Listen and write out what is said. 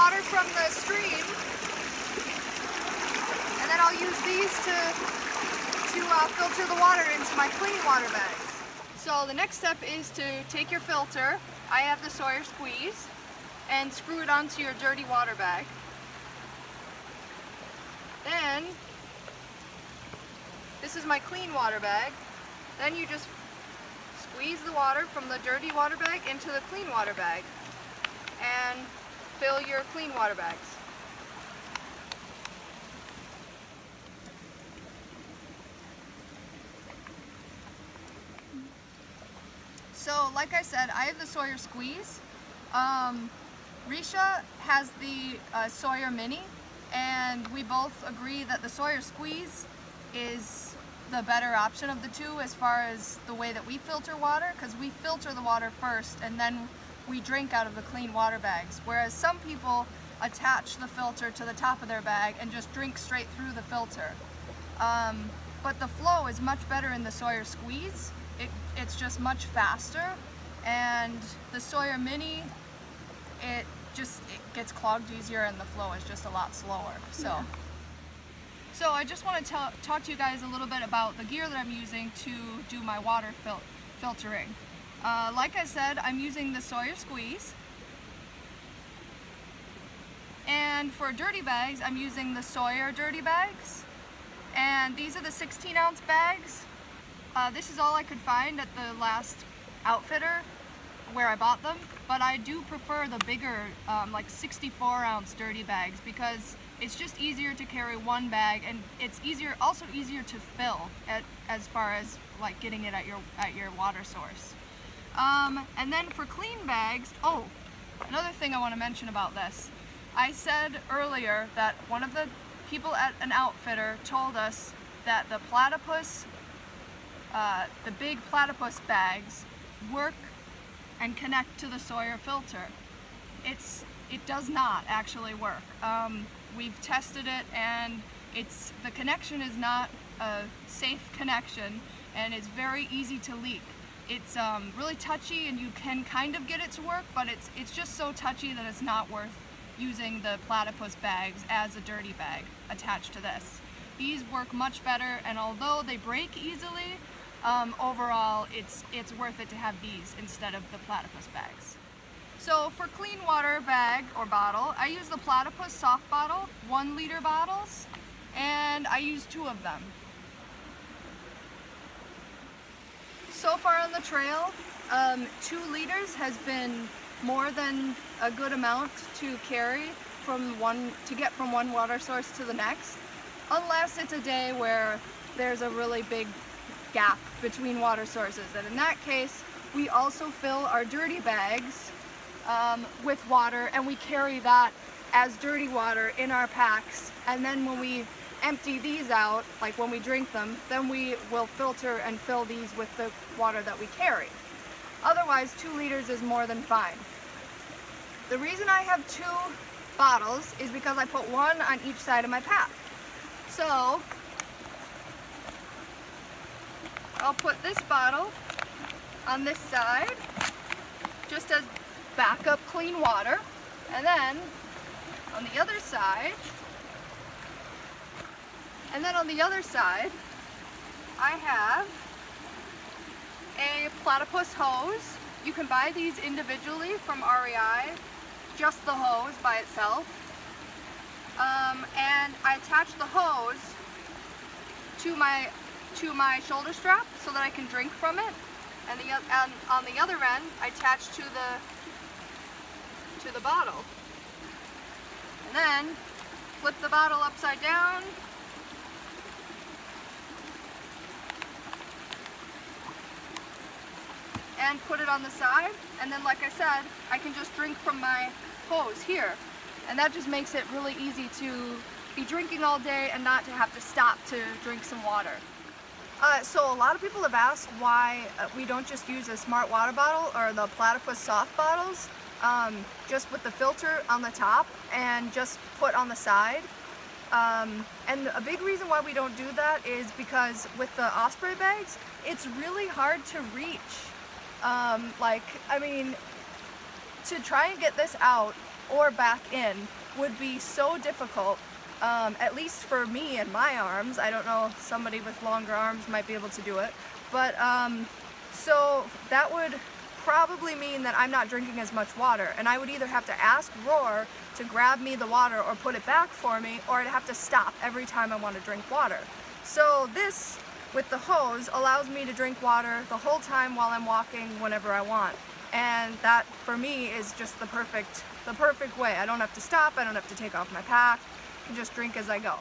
water from the stream, and then I'll use these to filter the water into my clean water bags. So the next step is to take your filter, I have the Sawyer squeeze, and screw it onto your dirty water bag. Then, this is my clean water bag. Then you just squeeze the water from the dirty water bag into the clean water bag and fill your clean water bags. So, like I said, I have the Sawyer squeeze. Risha has the Sawyer mini, and we both agree that the Sawyer squeeze is the better option of the two as far as the way that we filter water, because we filter the water first and then we drink out of the clean water bags, whereas some people attach the filter to the top of their bag and just drink straight through the filter. But the flow is much better in the Sawyer squeeze. It's just much faster, and the Sawyer mini, it gets clogged easier and the flow is just a lot slower. So I just want to talk to you guys a little bit about the gear that I'm using to do my water filtering. Like I said, I'm using the Sawyer squeeze, and for dirty bags I'm using the Sawyer dirty bags, and these are the 16-ounce bags. This is all I could find at the last outfitter where I bought them, but I do prefer the bigger, like 64-ounce dirty bags, because it's just easier to carry one bag, and it's also easier to fill as far as like getting it at your water source. And then for clean bags, oh, another thing I want to mention about this. I said earlier that one of the people at an outfitter told us that the platypus, the big platypus bags work and connect to the Sawyer filter. It does not actually work. We've tested it, and the connection is not a safe connection, and it's very easy to leak. It's really touchy, and you can kind of get it to work, but it's just so touchy that it's not worth using the platypus bags as a dirty bag attached to this. These work much better, and although they break easily, overall it's worth it to have these instead of the platypus bags. So for clean water bag or bottle, I use the platypus soft bottle, 1 liter bottles, and I use 2 of them. So far on the trail, 2 liters has been more than a good amount to carry to get from one water source to the next, unless it's a day where there's a really big gap between water sources, and in that case we also fill our dirty bags with water, and we carry that as dirty water in our packs, and then when we empty these out, like when we drink them, then we will filter and fill these with the water that we carry. Otherwise 2 liters is more than fine. The reason I have 2 bottles is because I put 1 on each side of my pack. So I'll put this bottle on this side just as backup clean water, and then on the other side, I have a platypus hose. You can buy these individually from REI, just the hose by itself, and I attach the hose to my shoulder strap so that I can drink from it, and on the other end I attach to the bottle, and then flip the bottle upside down, and put it on the side, and then like I said, I can just drink from my hose here, and that just makes it really easy to be drinking all day and not to have to stop to drink some water. So a lot of people have asked why we don't just use a smart water bottle or the platypus soft bottles, just with the filter on the top and just put on the side. And a big reason why we don't do that is because with the Osprey bags, it's really hard to reach. I mean, to try and get this out or back in would be so difficult, at least for me and my arms. I don't know, somebody with longer arms might be able to do it, but so that would probably mean that I'm not drinking as much water, and I would either have to ask Roar to grab me the water or put it back for me, or I'd have to stop every time I want to drink water. So this, with the hose, allows me to drink water the whole time while I'm walking whenever I want. And that, for me, is just the perfect way. I don't have to stop, I don't have to take off my pack, I can just drink as I go.